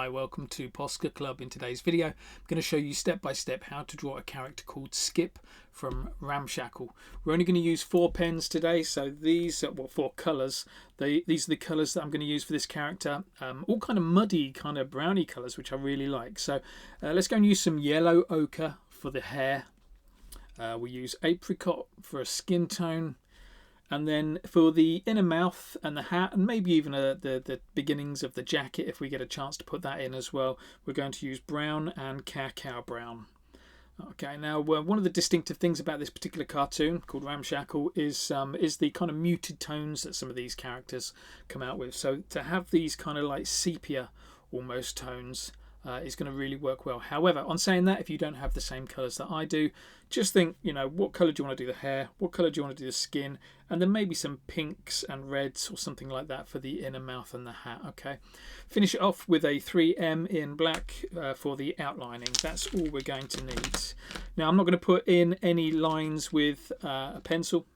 Hi, welcome to Posca Club. In today's video, I'm going to show you step by step how to draw a character called Skip from Ramshackle. We're only going to use 4 pens today, so these are 4 colours. These are the colours that I'm going to use for this character. All kind of muddy, kind of browny colours, which I really like. So let's go and use some yellow ochre for the hair. We use apricot for a skin tone. And then for the inner mouth and the hat, and maybe even the beginnings of the jacket, if we get a chance to put that in as well, we're going to use brown and cacao brown. Okay, now one of the distinctive things about this particular cartoon called Ramshackle is the kind of muted tones that some of these characters come out with. So to have these kind of like sepia almost tones is going to really work well. However, on saying that, if you don't have the same colours that I do, just think, you know, what colour do you want to do the hair, what colour do you want to do the skin, and then maybe some pinks and reds or something like that for the inner mouth and the hat. Okay, finish it off with a 3M in black for the outlining. That's all we're going to need. Now, I'm not going to put in any lines with a pencil.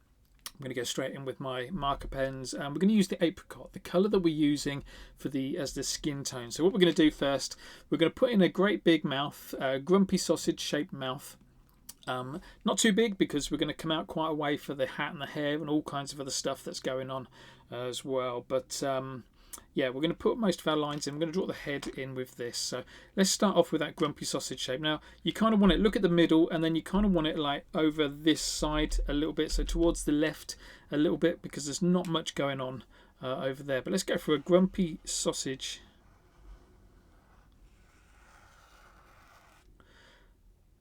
I'm going to go straight in with my marker pens, and we're going to use the apricot, the colour that we're using for as the skin tone. So what we're going to do first, we're going to put in a great big mouth, grumpy sausage shaped mouth. Not too big, because we're going to come out quite a way for the hat and the hair and all kinds of other stuff that's going on as well. But yeah, we're going to put most of our lines in. We're going to draw the head in with this. So let's start off with that grumpy sausage shape. Now, you kind of want it, look at the middle, and then you kind of want it like over this side a little bit, so towards the left a little bit, because there's not much going on over there. But let's go for a grumpy sausage.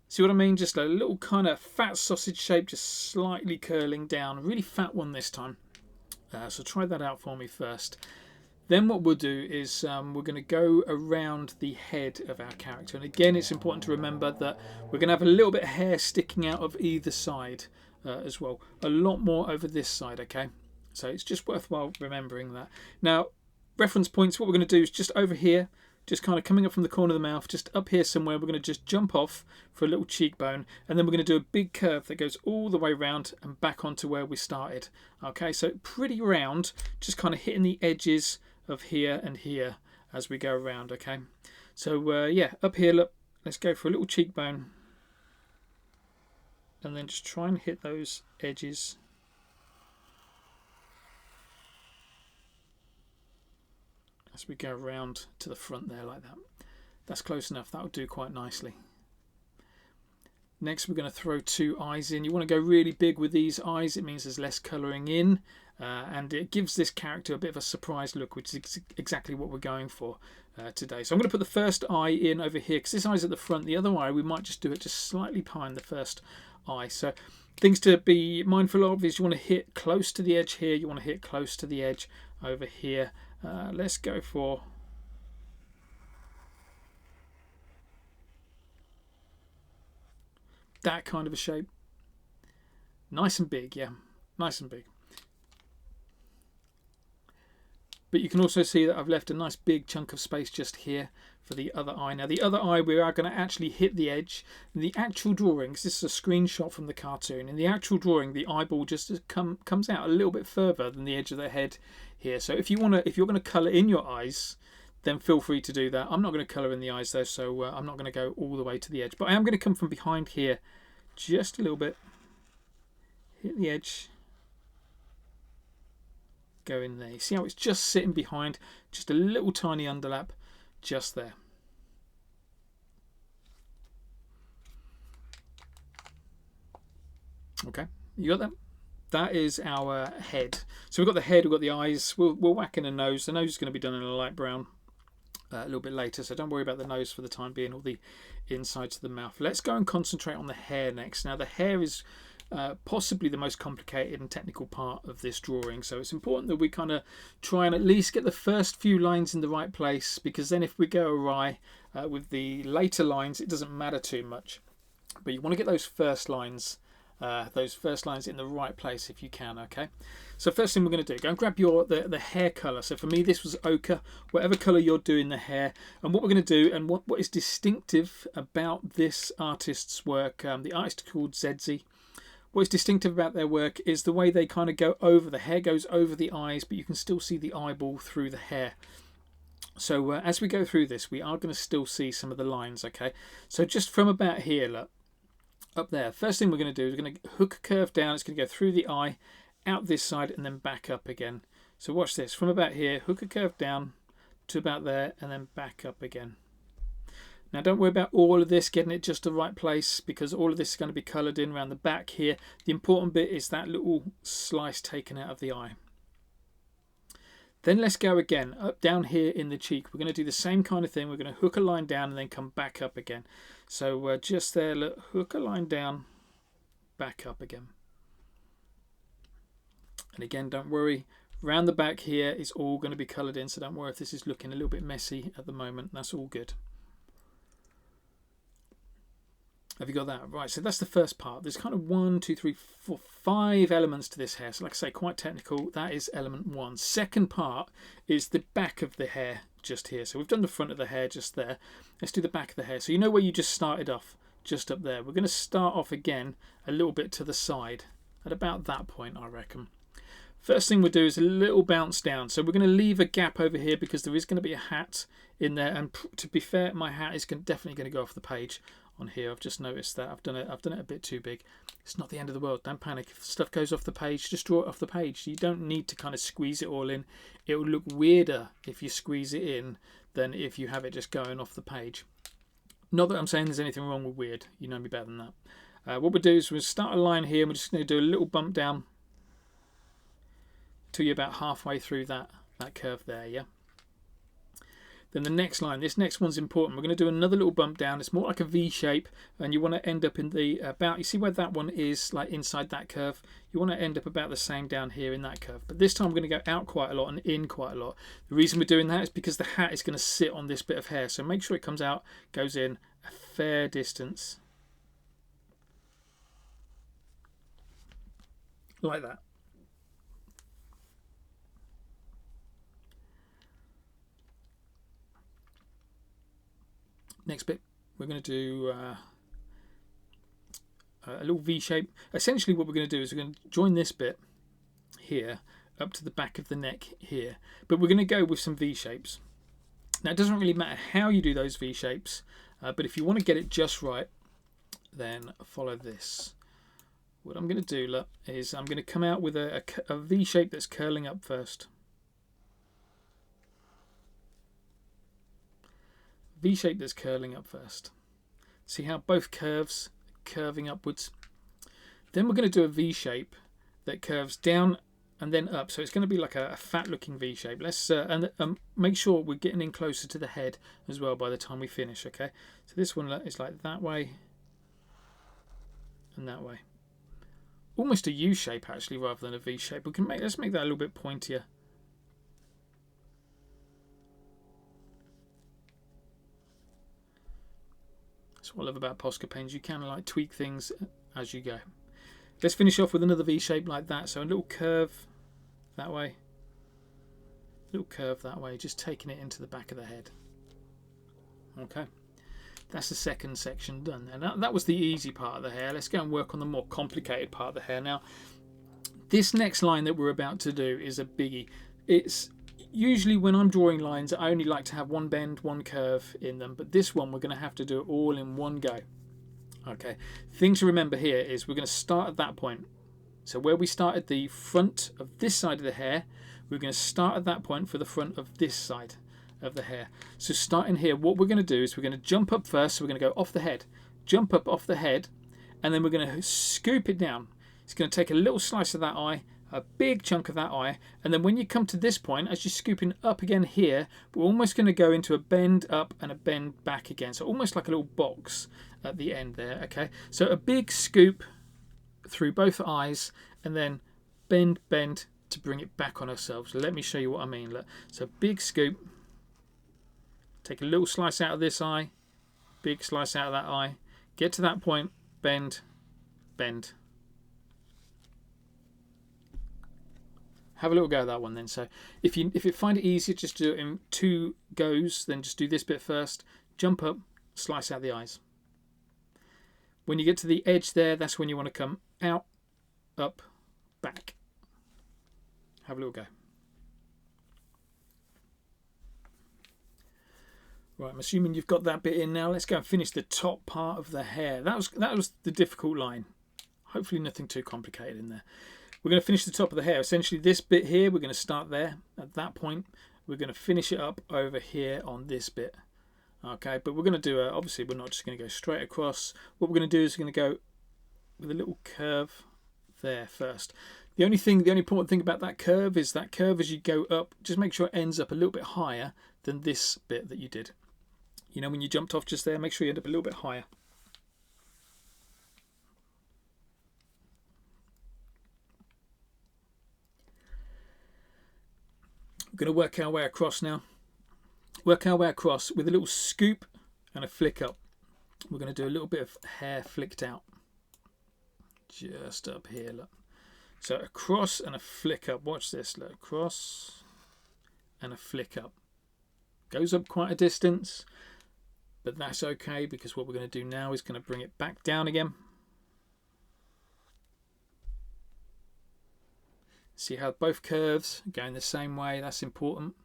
See what I mean? Just a little kind of fat sausage shape, just slightly curling down. A really fat one this time. So try that out for me first. Then what we'll do is we're going to go around the head of our character. And again, it's important to remember that we're going to have a little bit of hair sticking out of either side as well. A lot more over this side, okay? So it's just worthwhile remembering that. Now, reference points, what we're going to do is just over here, just kind of coming up from the corner of the mouth, just up here somewhere, we're going to just jump off for a little cheekbone, and then we're going to do a big curve that goes all the way around and back onto where we started. Okay, so pretty round, just kind of hitting the edges of here and here as we go around. Okay, so yeah, up here, look, let's go for a little cheekbone, and then just try and hit those edges. As we go around to the front there like that. That's close enough. That'll do quite nicely. Next, we're going to throw 2 eyes in. You want to go really big with these eyes. It means there's less colouring in, and it gives this character a bit of a surprise look, which is exactly what we're going for today. So I'm going to put the first eye in over here, because this eye's at the front. The other eye, we might just do it just slightly behind the first eye. So things to be mindful of is you want to hit close to the edge here. You want to hit close to the edge over here. Let's go for that kind of a shape. Nice and big, yeah, nice and big. But you can also see that I've left a nice big chunk of space just here for the other eye. Now, the other eye, we are going to actually hit the edge. In the actual drawings, this is a screenshot from the cartoon. In the actual drawing, the eyeball just comes out a little bit further than the edge of the head here. So if you're going to colour in your eyes, then feel free to do that. I'm not going to colour in the eyes though, so I'm not going to go all the way to the edge. But I am going to come from behind here just a little bit. Hit the edge. Go in there. You see how it's just sitting behind, just a little tiny underlap just there. Okay, you got that? That is our head. So we've got the head, we've got the eyes, we'll whack in a nose. The nose is going to be done in a light brown a little bit later, so don't worry about the nose for the time being, or the insides of the mouth. Let's go and concentrate on the hair next. Now, the hair is possibly the most complicated and technical part of this drawing, so it's important that we kind of try and at least get the first few lines in the right place, because then if we go awry with the later lines, it doesn't matter too much. But you want to get those first lines in the right place if you can. Okay, so first thing we're going to do, go and grab the hair colour. So for me, this was ochre, whatever colour you're doing the hair. And what we're going to do, and what is distinctive about this artist's work, the artist called Zedzi, what is distinctive about their work is the way they kind of go over, the hair goes over the eyes, but you can still see the eyeball through the hair. So as we go through this, we are going to still see some of the lines, okay? So just from about here, look, up there, first thing we're going to do is we're going to hook a curve down. It's going to go through the eye, out this side, and then back up again. So watch this. From about here, hook a curve down to about there, and then back up again. Now don't worry about all of this, getting it just the right place, because all of this is going to be coloured in around the back here. The important bit is that little slice taken out of the eye. Then let's go again, up down here in the cheek. We're going to do the same kind of thing. We're going to hook a line down and then come back up again. So just there, look, hook a line down, back up again. And again, don't worry, round the back here is all going to be coloured in, so don't worry if this is looking a little bit messy at the moment. That's all good. Have you got that? Right, so that's the first part. There's kind of 1, 2, 3, 4, 5 elements to this hair. So like I say, quite technical. That is element 1. Second part is the back of the hair just here. So we've done the front of the hair just there. Let's do the back of the hair. So you know where you just started off, just up there. We're going to start off again a little bit to the side at about that point, I reckon. First thing we'll do is a little bounce down. So we're going to leave a gap over here because there is going to be a hat in there. And to be fair, my hat is definitely going to go off the page on here. I've just noticed that I've done it a bit too big. It's not the end of the world. Don't panic. If stuff goes off the page, just draw it off the page. You don't need to kind of squeeze it all in. It will look weirder if you squeeze it in than if you have it just going off the page. Not that I'm saying there's anything wrong with weird. You know me better than that. What we'll do is we'll start a line here. And we're just going to do a little bump down till you're about halfway through that curve there, yeah? Then the next line, this next one's important. We're going to do another little bump down. It's more like a V shape, and you want to end up in the about, you see where that one is, like inside that curve? You want to end up about the same down here in that curve. But this time we're going to go out quite a lot and in quite a lot. The reason we're doing that is because the hat is going to sit on this bit of hair. So make sure it comes out, goes in a fair distance. Like that. Next bit, we're going to do a little V shape. Essentially what we're going to do is we're going to join this bit here up to the back of the neck here. But we're going to go with some V shapes. Now it doesn't really matter how you do those V shapes, but if you want to get it just right, then follow this. What I'm going to do, look, is I'm going to come out with a V shape that's curling up first. V shape that's curling up first. See how both curves are curving upwards? Then we're going to do a V shape that curves down and then up. So it's going to be like a fat looking V shape. Let's make sure we're getting in closer to the head as well by the time we finish, okay? So this one is like that way and that way. Almost a U shape actually rather than a V shape. Let's make that a little bit pointier. That's what I love about Posca Pens. You can like tweak things as you go. Let's finish off with another V shape like that. So a little curve that way, little curve that way, just taking it into the back of the head. Okay, that's the second section done. And that was the easy part of the hair. Let's go and work on the more complicated part of the hair now. This next line that we're about to do is a biggie. It's usually when I'm drawing lines, I only like to have one bend, one curve in them, but this one we're going to have to do it all in one go. Okay, thing to remember here is we're going to start at that point. So where we started the front of this side of the hair, we're going to start at that point for the front of this side of the hair. So starting here, what we're going to do is we're going to jump up first. So we're going to go off the head, jump up off the head, and then we're going to scoop it down. It's going to take a little slice of that eye, a big chunk of that eye, and then when you come to this point, as you're scooping up again here, we're almost going to go into a bend up and a bend back again. So almost like a little box at the end there, okay? So a big scoop through both eyes and then bend to bring it back on ourselves. Let me show you what I mean. Look. So big scoop, take a little slice out of this eye, big slice out of that eye, get to that point, bend. Have a little go at that one then. So if you find it easier just to do it in 2 goes, then just do this bit first, jump up, slice out the eyes. When you get to the edge there, that's when you want to come out, up, back. Have a little go. Right, I'm assuming you've got that bit in now. Let's go and finish the top part of the hair. That was the difficult line. Hopefully nothing too complicated in there. We're going to finish the top of the hair. Essentially this bit here, we're going to start there. At that point, we're going to finish it up over here on this bit. Okay, but we're going to do obviously we're not just going to go straight across. What we're going to do is we're going to go with a little curve there first. The only important thing about that curve is that curve as you go up, just make sure it ends up a little bit higher than this bit that you did. You know, when you jumped off just there, make sure you end up a little bit higher. We're going to work our way across now. Work our way across with a little scoop and a flick up. We're going to do a little bit of hair flicked out. Just up here, look. So across and a flick up. Watch this, look. Across and a flick up. Goes up quite a distance, but that's okay because what we're going to do now is going to bring it back down again. See how both curves are going the same way. That's important.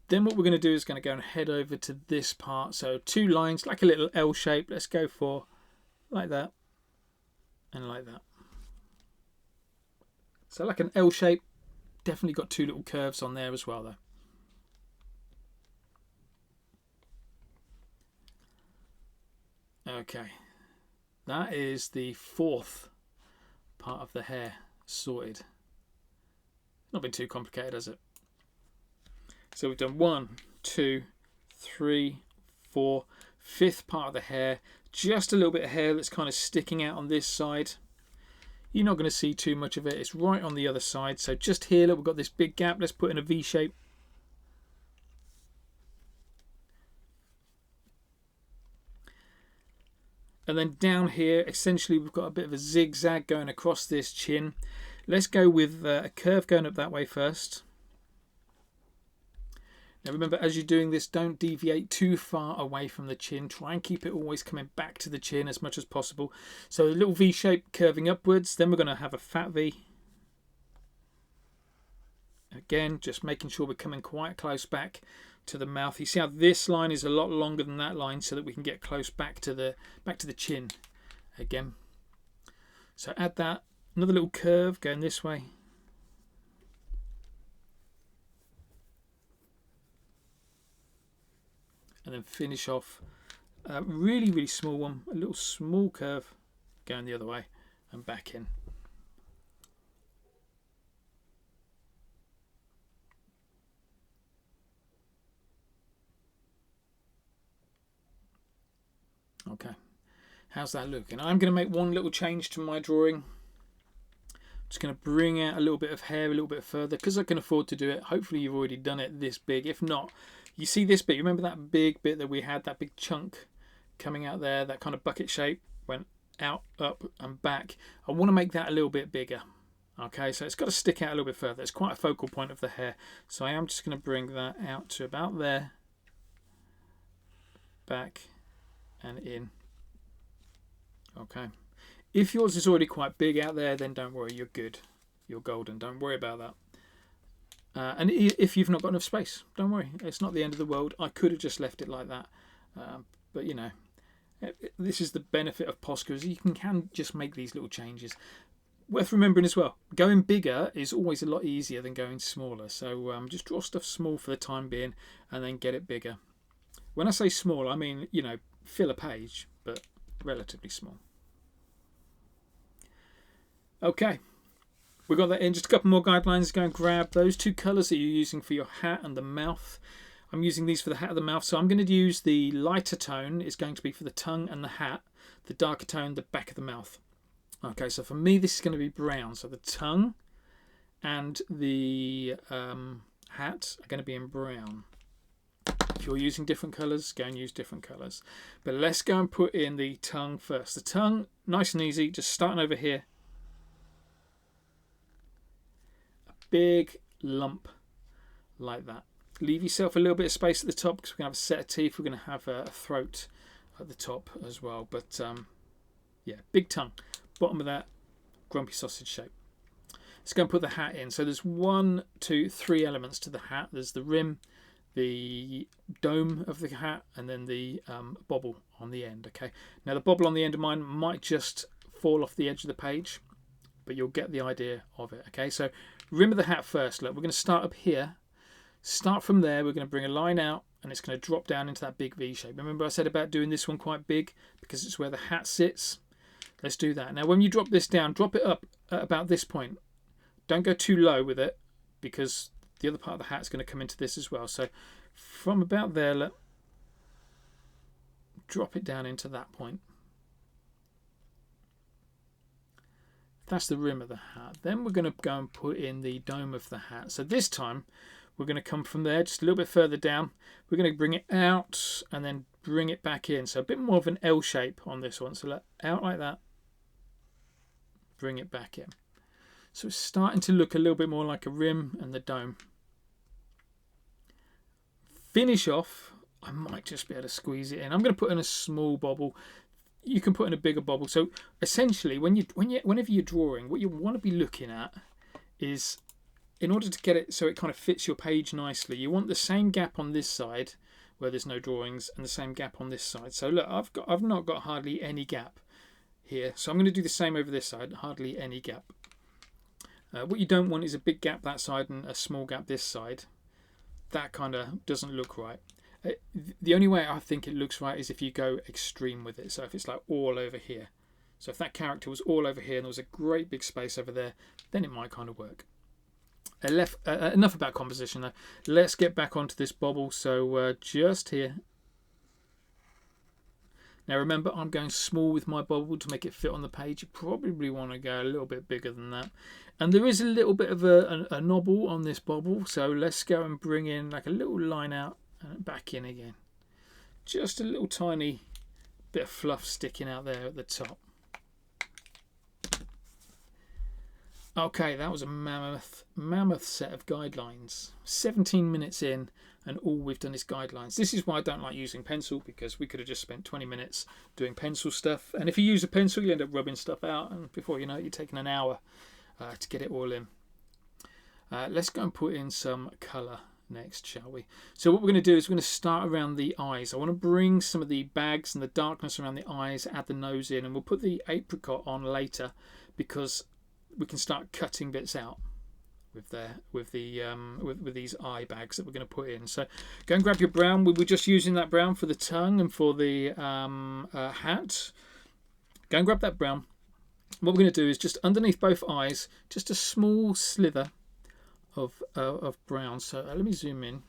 Then what we're going to do is going to go and head over to this part. So 2 lines, like a little L shape. Let's go for like that and like that. So like an L shape. Definitely got 2 little curves on there as well though. Okay, that is the 4th part of the hair sorted. Not been too complicated, has it? So we've done 1, 2, 3, 4, 5th part of the hair. Just a little bit of hair that's kind of sticking out on this side. You're not going to see too much of it. It's right on the other side. So just here, look, we've got this big gap. Let's put in a V shape. And then down here, essentially, we've got a bit of a zigzag going across this chin. Let's go with a curve going up that way first. Now remember, as you're doing this, don't deviate too far away from the chin. Try and keep it always coming back to the chin as much as possible. So a little V shape curving upwards. Then we're going to have a fat V. Again, just making sure we're coming quite close back to the mouth. You see how this line is a lot longer than that line, so that we can get close back to the chin again. So add that, another little curve going this way. And then finish off a really, really small one, a little small curve going the other way and back in. Okay, how's that looking? I'm going to make one little change to my drawing. Just going to bring out a little bit of hair a little bit further because I can afford to do it. Hopefully you've already done it this big. If not, you see this bit. Remember that big bit that we had, that big chunk coming out there, that kind of bucket shape, went out, up and back. I want to make that a little bit bigger. Okay, so it's got to stick out a little bit further. It's quite a focal point of the hair. So I am just going to bring that out to about there, back and in. Okay, if yours is already quite big out there, then don't worry, you're good, you're golden, don't worry about that. And if you've not got enough space, don't worry, it's not the end of the world. I could have just left it like that, but you know, this is the benefit of Posca, is you can just make these little changes. Worth remembering as well, going bigger is always a lot easier than going smaller, so just draw stuff small for the time being and then get it bigger. When I say small, I mean, you know, fill a page, but relatively small. Okay, we got that in. Just a couple more guidelines. Go and grab those 2 colours that you're using for your hat and the mouth. I'm using these for the hat and the mouth, so I'm going to use the lighter tone is going to be for the tongue and the hat, the darker tone the back of the mouth. Okay, so for me this is going to be brown, so the tongue and the hat are going to be in brown. If you're using different colours, go and use different colours. But let's go and put in the tongue first. The tongue, nice and easy, just starting over here. A big lump like that. Leave yourself a little bit of space at the top because we're going to have a set of teeth. We're going to have a throat at the top as well. But yeah, big tongue. Bottom of that, grumpy sausage shape. Let's go and put the hat in. So there's 1, 2, 3 elements to the hat. There's the rim, the dome of the hat, and then the bobble on the end. Okay, now the bobble on the end of mine might just fall off the edge of the page, but you'll get the idea of it. Okay, so rim of the hat first. Look, we're going to start up here. Start from there. We're going to bring a line out, and it's going to drop down into that big V shape. Remember I said about doing this one quite big because it's where the hat sits? Let's do that. Now when you drop this down, drop it up at about this point. Don't go too low with it because the other part of the hat is going to come into this as well. So from about there, look, drop it down into that point. That's the rim of the hat. Then we're going to go and put in the dome of the hat. So this time we're going to come from there just a little bit further down. We're going to bring it out and then bring it back in. So a bit more of an L shape on this one. So out like that, bring it back in. So it's starting to look a little bit more like a rim and the dome. Finish off, I might just be able to squeeze it in. I'm going to put in a small bobble. You can put in a bigger bobble. So essentially, whenever you're drawing, what you want to be looking at is, in order to get it so it kind of fits your page nicely, you want the same gap on this side where there's no drawings and the same gap on this side. So look, I've not got hardly any gap here. So I'm going to do the same over this side, hardly any gap. What you don't want is a big gap that side and a small gap this side. That kind of doesn't look right. The only way I think it looks right is if you go extreme with it. So if it's like all over here. So if that character was all over here and there was a great big space over there, then it might kind of work. Enough about composition though. Let's get back onto this bobble. So just here. Now remember, I'm going small with my bobble to make it fit on the page. You probably want to go a little bit bigger than that. And there is a little bit of a knobble on this bobble. So let's go and bring in like a little line out and back in again. Just a little tiny bit of fluff sticking out there at the top. Okay, that was a mammoth set of guidelines. 17 minutes in and all we've done is guidelines. This is why I don't like using pencil, because we could have just spent 20 minutes doing pencil stuff. And if you use a pencil, you end up rubbing stuff out, and before you know it, you're taking an hour to get it all in. Let's go and put in some colour next, shall we? So what we're going to do is we're going to start around the eyes. I want to bring some of the bags and the darkness around the eyes, add the nose in, and we'll put the apricot on later because we can start cutting bits out with these eye bags that we're going to put in. So go and grab your brown. We were just using that brown for the tongue and for the hat. Go and grab that brown. What we're going to do is just underneath both eyes, just a small slither of brown. So let me zoom in.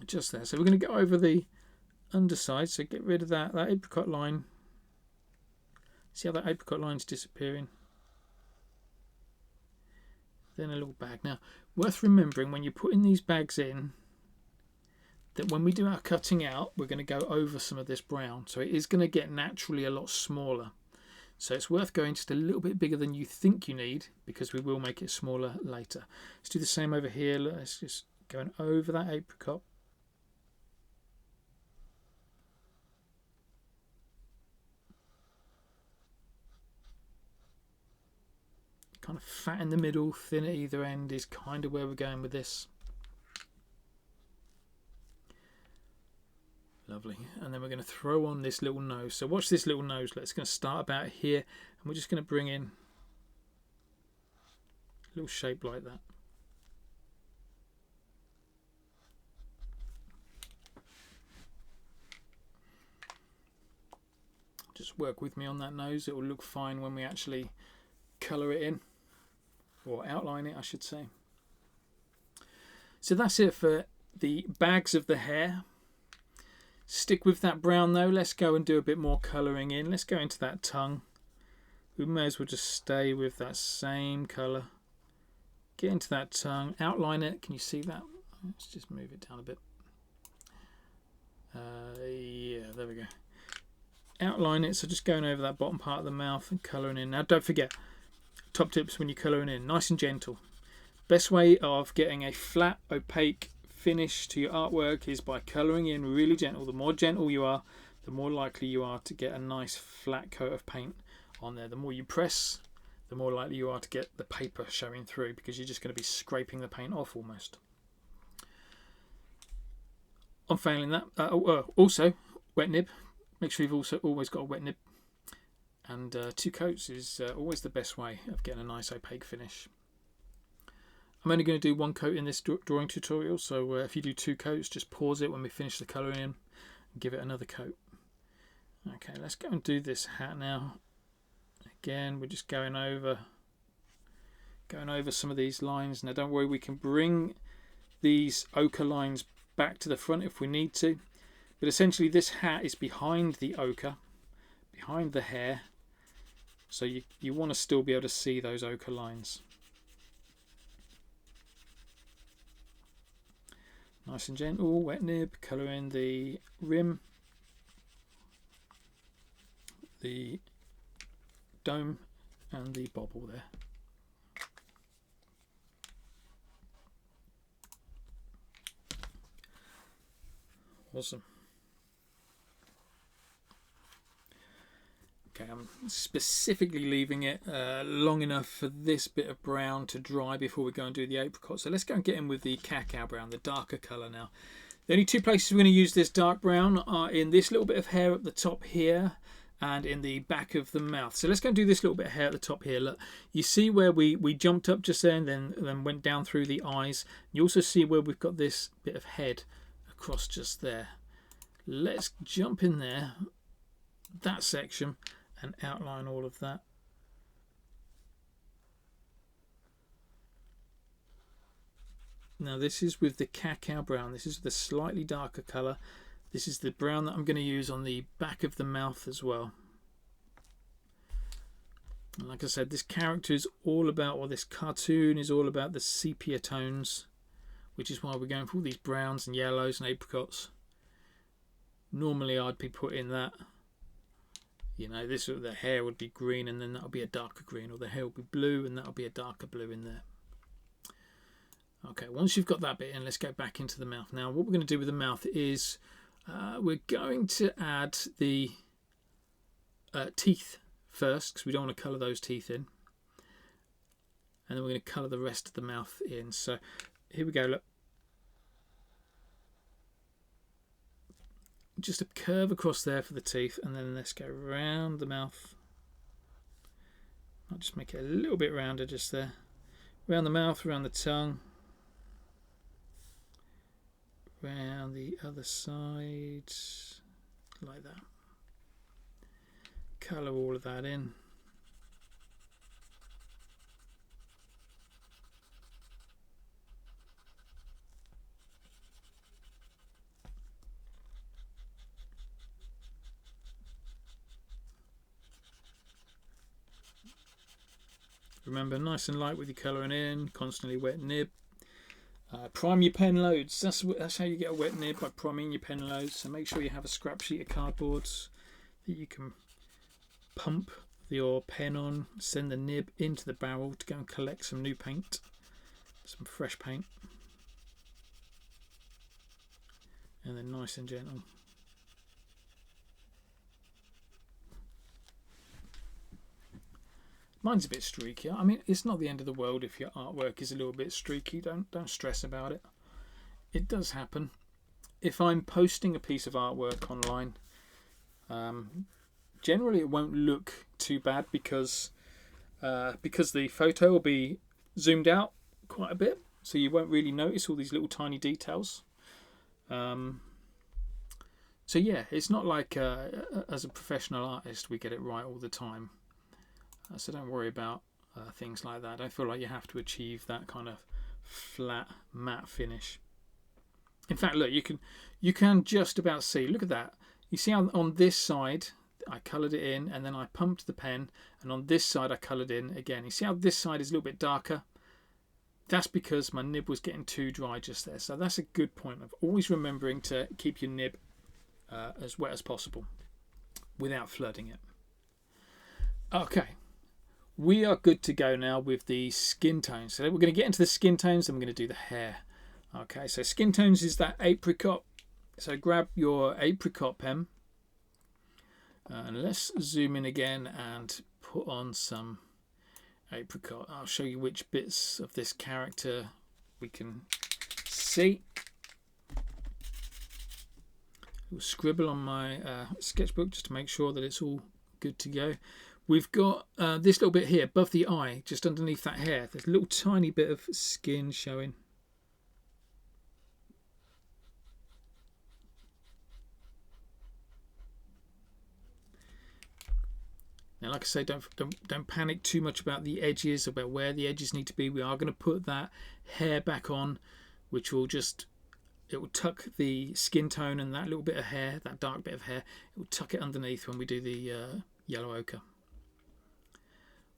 Just there. So we're going to go over the underside, so get rid of that apricot line. See how that apricot line's disappearing? Then a little bag. Now, worth remembering when you're putting these bags in, that when we do our cutting out, we're going to go over some of this brown. So it is going to get naturally a lot smaller. So it's worth going just a little bit bigger than you think you need, because we will make it smaller later. Let's do the same over here. Let's just go over that apricot. Kind of fat in the middle, thin at either end is kind of where we're going with this. Lovely. And then we're going to throw on this little nose. So watch this little nose. Let's going to start about here, and we're just going to bring in a little shape like that. Just work with me on that nose. It will look fine when we actually colour it in. Or outline it, I should say. So that's it for the bags of the hair. Stick with that brown though. Let's go and do a bit more colouring in. Let's go into that tongue. We may as well just stay with that same colour. Get into that tongue. Outline it. Can you see that? Let's just move it down a bit. Yeah, there we go. Outline it. So just going over that bottom part of the mouth and colouring in. Now don't forget, top tips when you're colouring in, nice and gentle. Best way of getting a flat, opaque finish to your artwork is by colouring in really gentle. The more gentle you are, the more likely you are to get a nice flat coat of paint on there. The more you press, the more likely you are to get the paper showing through, because you're just going to be scraping the paint off almost. On failing that, also wet nib. Make sure you've always got a wet nib, and 2 coats is always the best way of getting a nice opaque finish. I'm only going to do 1 coat in this drawing tutorial, so if you do 2 coats, just pause it when we finish the colouring in and give it another coat. Okay, let's go and do this hat now. Again, we're just going over some of these lines. Now don't worry, we can bring these ochre lines back to the front if we need to, but essentially this hat is behind the ochre, behind the hair, so you want to still be able to see those ochre lines. Nice and gentle, wet nib, colour in the rim, the dome and the bobble there. Awesome. Okay, I'm specifically leaving it long enough for this bit of brown to dry before we go and do the apricot. So let's go and get in with the cacao brown, the darker colour now. The only 2 places we're going to use this dark brown are in this little bit of hair at the top here and in the back of the mouth. So let's go and do this little bit of hair at the top here. Look, you see where we jumped up just there and then went down through the eyes. You also see where we've got this bit of head across just there. Let's jump in there, that section, and outline all of that. Now this is with the cacao brown. This is the slightly darker colour. This is the brown that I'm going to use on the back of the mouth as well. And like I said, this character is all about, or this cartoon is all about the sepia tones, which is why we're going for all these browns and yellows and apricots. Normally I'd be putting that, you know, this, the hair would be green and then that'll be a darker green, or the hair will be blue and that'll be a darker blue in there. Okay, once you've got that bit in, let's go back into the mouth. Now what we're going to do with the mouth is we're going to add the teeth first, because we don't want to colour those teeth in, and then we're going to colour the rest of the mouth in. So here we go, look. Just a curve across there for the teeth, and then let's go round the mouth. I'll just make it a little bit rounder just there. Round the mouth, around the tongue, round the other side, like that. Colour all of that in. Remember, nice and light with your colouring in, constantly wet nib. Prime your pen loads. That's how you get a wet nib, by priming your pen loads. So make sure you have a scrap sheet of cardboard that you can pump your pen on, send the nib into the barrel to go and collect some new paint, some fresh paint, and then nice and gentle. Mine's a bit streaky. I mean, it's not the end of the world if your artwork is a little bit streaky. Don't stress about it. It does happen. If I'm posting a piece of artwork online, generally it won't look too bad because the photo will be zoomed out quite a bit, so you won't really notice all these little tiny details. So yeah, it's not like as a professional artist we get it right all the time. So don't worry about things like that. I don't feel like you have to achieve that kind of flat matte finish. In fact, look, you can just about see. Look at that. You see how on this side I coloured it in, and then I pumped the pen, and on this side I coloured in again. You see how this side is a little bit darker? That's because my nib was getting too dry just there. So that's a good point of always remembering to keep your nib as wet as possible without flooding it. Okay. We are good to go now with the skin tones. So we're going to get into the skin tones, and we're going to do the hair. Okay, so skin tones is that apricot. So grab your apricot pen, and let's zoom in again and put on some apricot. I'll show you which bits of this character we can see. I'll scribble on my sketchbook just to make sure that it's all good to go. We've got this little bit here above the eye, just underneath that hair. There's a little tiny bit of skin showing. Now, like I say, don't panic too much about the edges, about where the edges need to be. We are going to put that hair back on, which will just, it will tuck the skin tone and that little bit of hair, that dark bit of hair, it will tuck it underneath when we do the yellow ochre.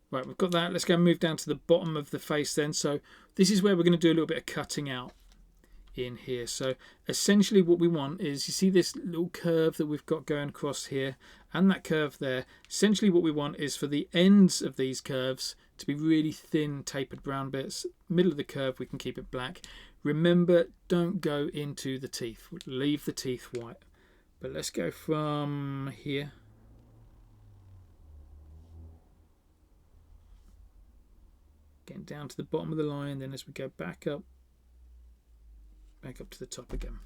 Right, we've got that. Let's go and move down to the bottom of the face then. So this is where we're going to do a little bit of cutting out in here. So essentially what we want is, you see this little curve that we've got going across here and that curve there. Essentially what we want is for the ends of these curves to be really thin tapered brown bits. Middle of the curve we can keep it black. Remember, don't go into the teeth, leave the teeth white. But let's go from here, getting down to the bottom of the line, then as we go back up to the top again.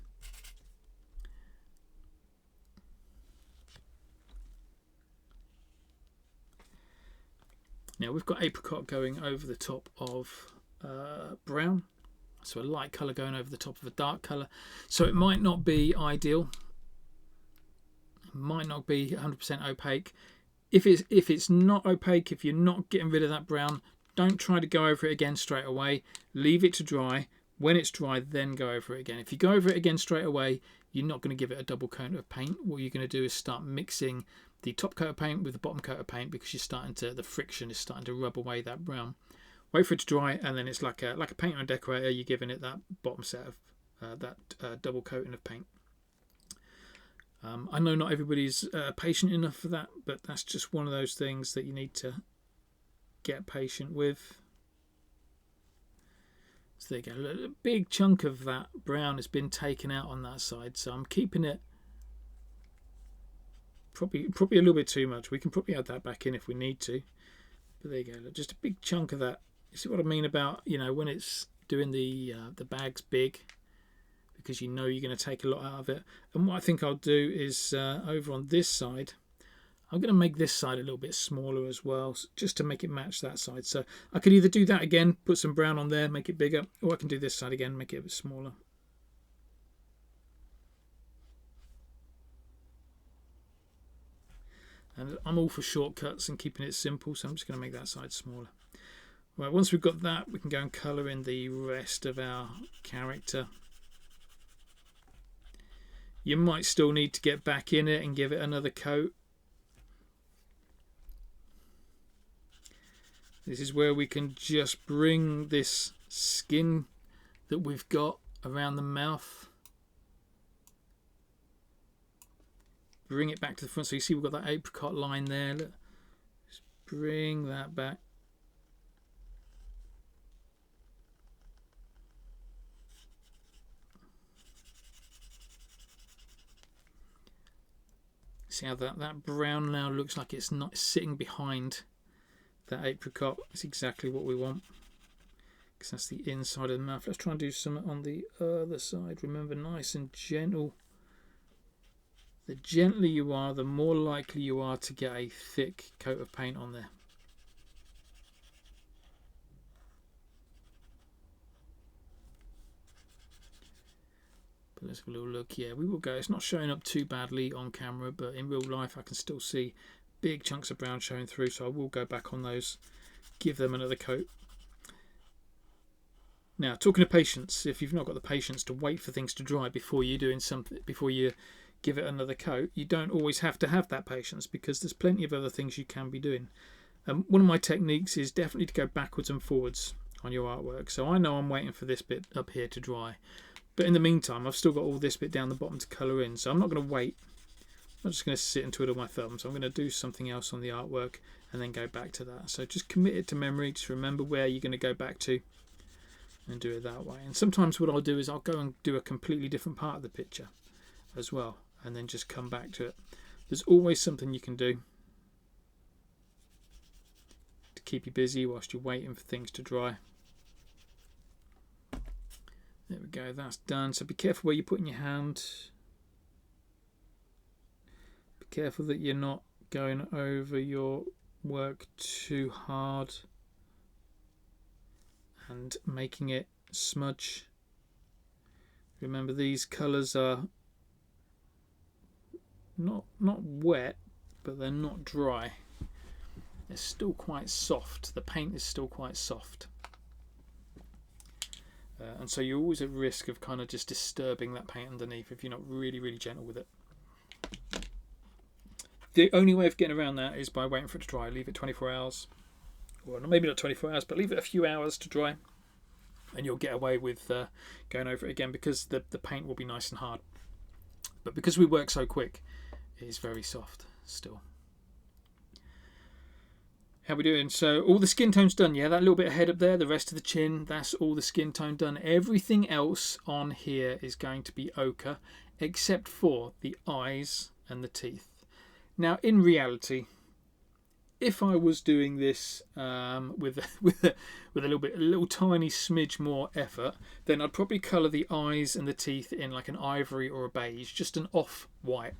Now we've got apricot going over the top of brown, so a light colour going over the top of a dark colour. So it might not be ideal, it might not be 100% opaque. If it's not opaque, if you're not getting rid of that brown, don't try to go over it again straight away. Leave it to dry. When it's dry, then go over it again. If you go over it again straight away, you're not going to give it a double coat of paint. What you're going to do is start mixing the top coat of paint with the bottom coat of paint, because you're starting to, the friction is starting to rub away that brown. Wait for it to dry, and then it's like a painter and decorator. You're giving it that bottom set of that double coating of paint. I know not everybody's patient enough for that, but that's just one of those things that you need to get patient with. So there you go. A big chunk of that brown has been taken out on that side, so I'm keeping it probably a little bit too much. We can probably add that back in if we need to, but there you go. Just a big chunk of that. You see what I mean about, you know, when it's doing the bags big, because you know you're going to take a lot out of it. And what I think I'll do is over on this side, I'm going to make this side a little bit smaller as well, just to make it match that side. So I could either do that again, put some brown on there, make it bigger, or I can do this side again, make it a bit smaller. And I'm all for shortcuts and keeping it simple, so I'm just going to make that side smaller. Right, once we've got that, we can go and colour in the rest of our character. You might still need to get back in it and give it another coat. This is where we can just bring this skin that we've got around the mouth, bring it back to the front. So you see we've got that apricot line there. Look. Just bring that back. See how that brown now looks like it's not sitting behind that apricot. It's exactly what we want, because that's the inside of the mouth. Let's try and do some on the other side. Remember, nice and gentle. The gentler you are, the more likely you are to get a thick coat of paint on there. But let's have a little look. Yeah, we will go. It's not showing up too badly on camera, but in real life I can still see big chunks of brown showing through, so I will go back on those, give them another coat. Now, talking of patience, if you've not got the patience to wait for things to dry before you're doing something, before you give it another coat, you don't always have to have that patience, because there's plenty of other things you can be doing. One of my techniques is definitely to go backwards and forwards on your artwork. So I know I'm waiting for this bit up here to dry, but in the meantime I've still got all this bit down the bottom to colour in, so I'm not going to wait. I'm just going to sit and twiddle my thumbs. I'm going to do something else on the artwork and then go back to that. So just commit it to memory, just remember where you're going to go back to and do it that way. And sometimes what I'll do is I'll go and do a completely different part of the picture as well, and then just come back to it. There's always something you can do to keep you busy whilst you're waiting for things to dry. There we go, that's done. So be careful where you're putting your hand. Be careful that you're not going over your work too hard and making it smudge. Remember, these colours are not wet, but they're not dry. They're still quite soft. The paint is still quite soft. And so you're always at risk of kind of just disturbing that paint underneath if you're not really gentle with it. The only way of getting around that is by waiting for it to dry. Leave it 24 hours. Well, maybe not 24 hours, but leave it a few hours to dry. And you'll get away with going over it again, because the paint will be nice and hard. But because we work so quick, it is very soft still. How we doing? So all the skin tone's done, yeah? That little bit of head up there, the rest of the chin, that's all the skin tone done. Everything else on here is going to be ochre, except for the eyes and the teeth. Now, in reality, if I was doing this with a little tiny smidge more effort, then I'd probably colour the eyes and the teeth in like an ivory or a beige, just an off-white.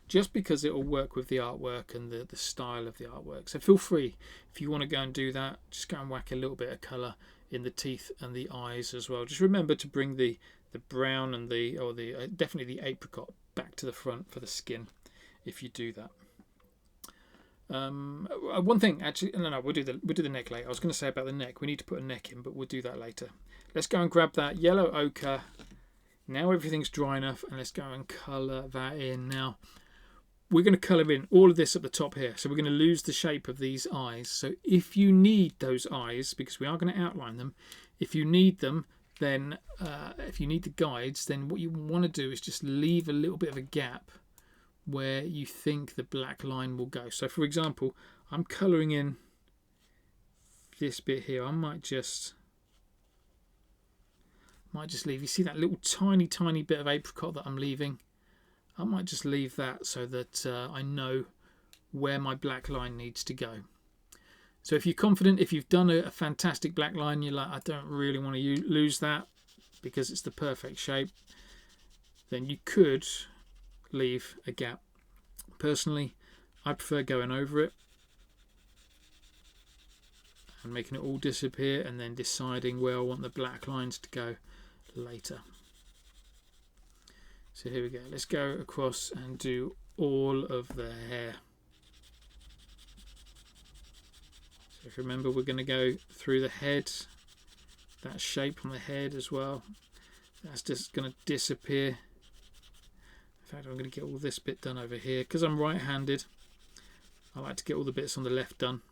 Just because it will work with the artwork and the style of the artwork. So feel free, if you want to go and do that, just go and whack a little bit of colour in the teeth and the eyes as well. Just remember to bring the brown and definitely the apricot back to the front for the skin if you do that. One thing, actually, no, we'll do the neck later. I was going to say about the neck, we need to put a neck in, but we'll do that later. Let's go and grab that yellow ochre. Now everything's dry enough, and let's go and colour that in. Now, we're going to colour in all of this at the top here, so we're going to lose the shape of these eyes. So if you need those eyes, because we are going to outline them, if you need them, then if you need the guides, then what you want to do is just leave a little bit of a gap where you think the black line will go. So for example, I'm colouring in this bit here. I might just leave, you see that little tiny bit of apricot that I'm leaving? I might just leave that so that I know where my black line needs to go. So if you're confident, if you've done a fantastic black line, you're like, I don't really want to lose that because it's the perfect shape, then you could leave a gap. Personally, I prefer going over it and making it all disappear and then deciding where I want the black lines to go later. So here we go. Let's go across and do all of the hair. So if you remember, we're going to go through the head, that shape on the head as well. That's just going to disappear. In fact, I'm going to get all this bit done over here. Because I'm right-handed, I like to get all the bits on the left done.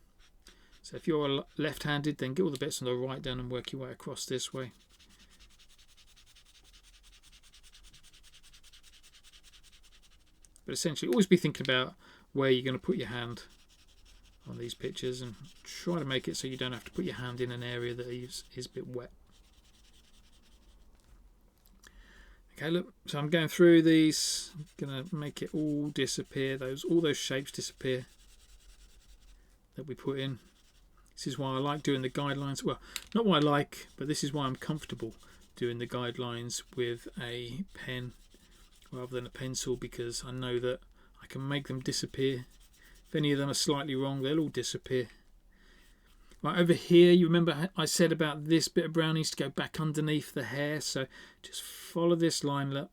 So if you're left-handed, then get all the bits on the right done and work your way across this way. But essentially, always be thinking about where you're going to put your hand on these pictures and try to make it so you don't have to put your hand in an area that is a bit wet. Okay, look, so I'm going through these, I'm going to make it all disappear, all those shapes disappear that we put in. This is why I like doing the guidelines. Well, not why I like, but this is why I'm comfortable doing the guidelines with a pen rather than a pencil, because I know that I can make them disappear. If any of them are slightly wrong, they'll all disappear. Right, over here, you remember I said about this bit of brown needs to go back underneath the hair, so just follow this line, look.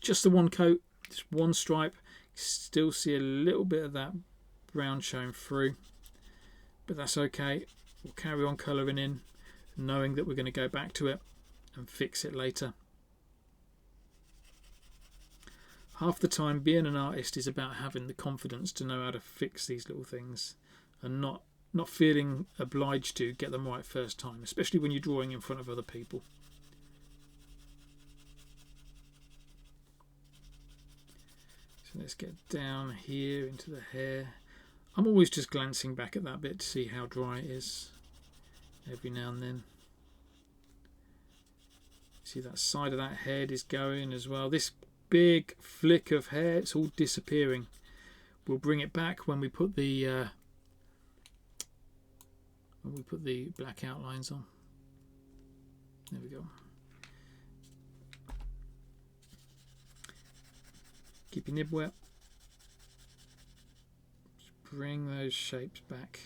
Just the one coat, just one stripe. Still see a little bit of that brown showing through, but that's okay. We'll carry on colouring in, knowing that we're going to go back to it and fix it later. Half the time, being an artist is about having the confidence to know how to fix these little things and not feeling obliged to get them right first time, especially when you're drawing in front of other people. So let's get down here into the hair. I'm always just glancing back at that bit to see how dry it is every now and then. See that side of that head is going as well. This big flick of hair, it's all disappearing. We'll bring it back when we put the black outlines on. There we go. Keep your nib wet. Just bring those shapes back.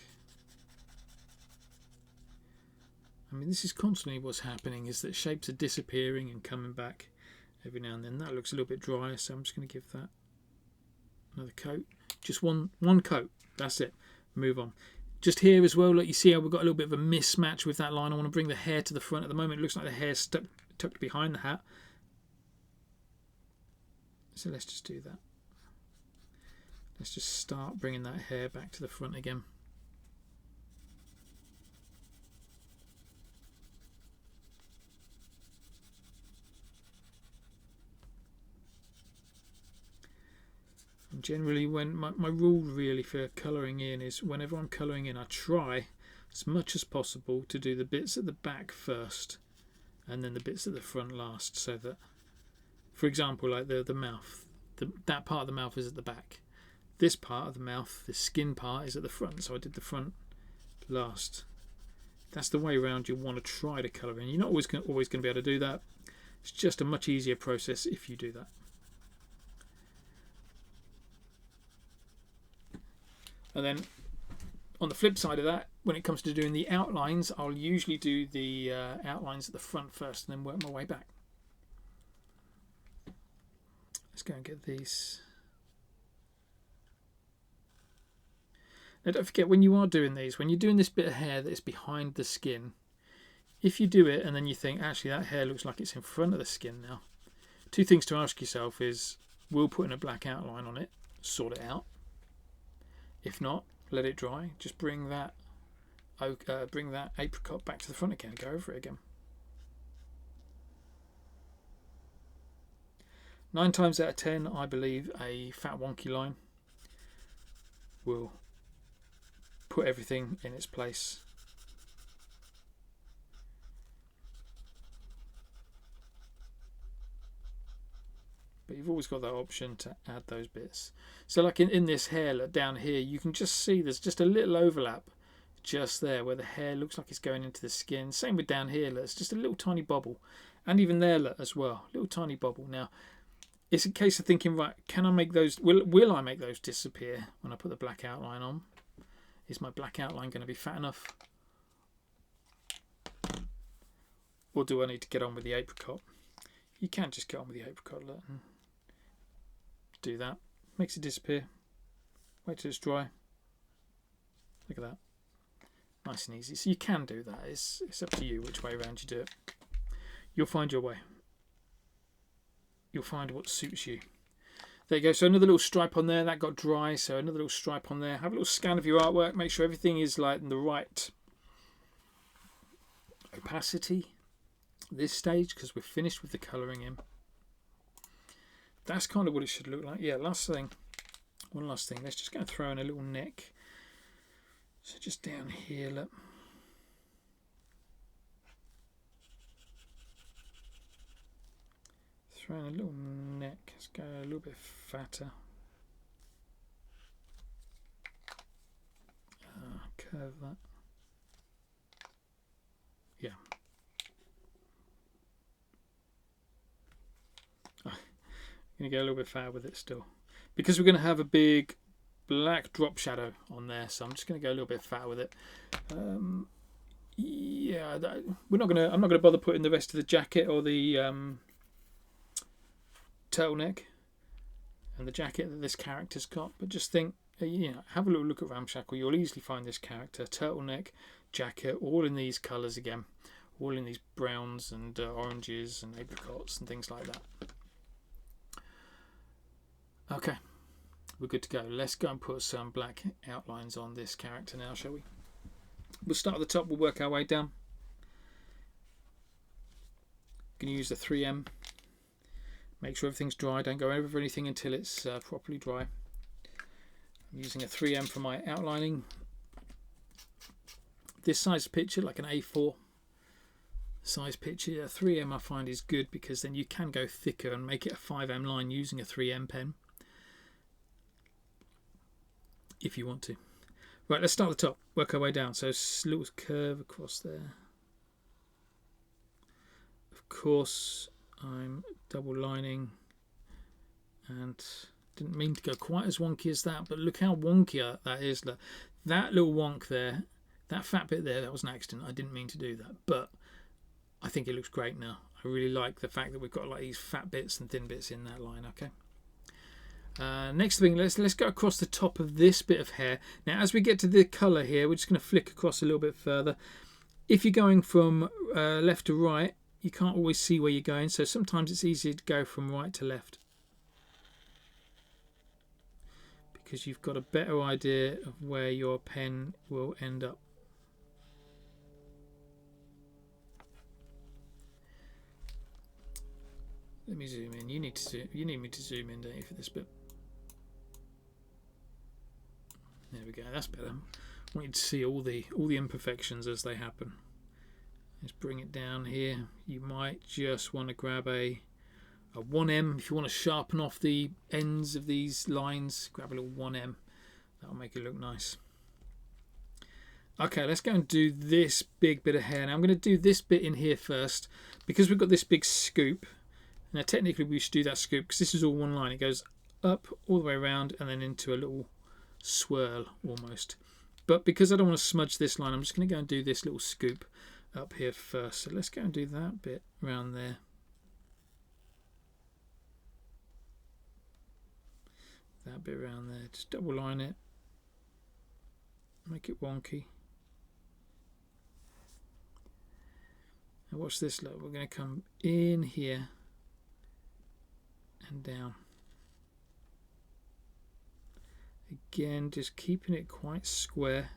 I mean, this is constantly what's happening, is that shapes are disappearing and coming back every now and then. That looks a little bit dry, so I'm just going to give that another coat. Just one coat. That's it. Move on. Just here as well, look, you see how we've got a little bit of a mismatch with that line. I want to bring the hair to the front. At the moment, it looks like the hair's tucked behind the hat. So let's just do that. Let's just start bringing that hair back to the front again. And generally, when my rule really for colouring in is, whenever I'm colouring in, I try as much as possible to do the bits at the back first and then the bits at the front last, so that, for example, like the mouth, that part of the mouth is at the back. This part of the mouth, the skin part, is at the front, so I did the front last. That's the way around you want to try to colour in. You're not always going to be able to do that. It's just a much easier process if you do that. And then on the flip side of that, when it comes to doing the outlines, I'll usually do the outlines at the front first and then work my way back. Let's go and get these. Now don't forget, when you are doing these, when you're doing this bit of hair that is behind the skin, if you do it and then you think, actually that hair looks like it's in front of the skin now, two things to ask yourself is, will putting a black outline on it sort it out? If not, let it dry. Just bring that apricot back to the front again. Go over it again. 9 times out of 10, I believe a fat wonky line will put everything in its place. But you've always got that option to add those bits. So like in this hair, look, down here, you can just see there's just a little overlap just there where the hair looks like it's going into the skin. Same with down here, look, it's just a little tiny bubble. And even there, look, as well, little tiny bubble. Now, it's a case of thinking, right, can I make those, will I make those disappear when I put the black outline on? Is my black outline going to be fat enough? Or do I need to get on with the apricot? You can just get on with the apricot, look, and do that. Makes it disappear. Wait till it's dry. Look at that. Nice and easy. So you can do that. It's up to you which way around you do it. You'll find your way. You'll find what suits you. There you go. So another little stripe on there. That got dry. So another little stripe on there. Have a little scan of your artwork. Make sure everything is like in the right opacity at this stage, because we're finished with the colouring in. That's kind of what it should look like. Yeah, last thing. One last thing. Let's just go and throw in a little neck. So just down here, look. Throw in a little neck. Let's go a little bit fatter. Curve that. Yeah. I'm going to go a little bit fatter with it still, because we're going to have a big black drop shadow on there, so I'm just going to go a little bit fatter with it. Yeah, I'm not going to bother putting the rest of the jacket or the turtleneck and the jacket that this character's got, but just think, you know, have a little look at Ramshackle. You'll easily find this character, turtleneck, jacket, all in these colours again, all in these browns and oranges and apricots and things like that. Okay, we're good to go. Let's go and put some black outlines on this character now, shall we? We'll start at the top, we'll work our way down. I'm going to use the 3M. Make sure everything's dry, don't go over anything until it's properly dry. I'm using a 3M for my outlining. This size picture, like an A4 size picture, a 3M I find is good, because then you can go thicker and make it a 5M line using a 3M pen. if you want to. Right, let's start at the top, work our way down. So little curve across there. Of course, I'm double lining, and didn't mean to go quite as wonky as that, but look how wonky that is. That little wonk there, that fat bit there, that was an accident. I didn't mean to do that, but I think it looks great now. I really like the fact that we've got like these fat bits and thin bits in that line. Okay. Next thing, let's go across the top of this bit of hair. Now, as we get to the colour here, we're just going to flick across a little bit further. If you're going from left to right, you can't always see where you're going, so sometimes it's easier to go from right to left, because you've got a better idea of where your pen will end up. Let me zoom in. You need me to zoom in, don't you, for this bit? There we go. That's better. I want you to see all the imperfections as they happen. Let's bring it down here. You might just want to grab a 1M if you want to sharpen off the ends of these lines. Grab a little 1M. That'll make it look nice. Okay, let's go and do this big bit of hair. Now I'm going to do this bit in here first, because we've got this big scoop. Now technically we should do that scoop because this is all one line. It goes up all the way around and then into a little swirl almost. But because I don't want to smudge this line, I'm just going to go and do this little scoop up here first. So let's go and do that bit around there. That bit around there. Just double line it. Make it wonky. Now watch this, look. We're going to come in here and down. Again, just keeping it quite square.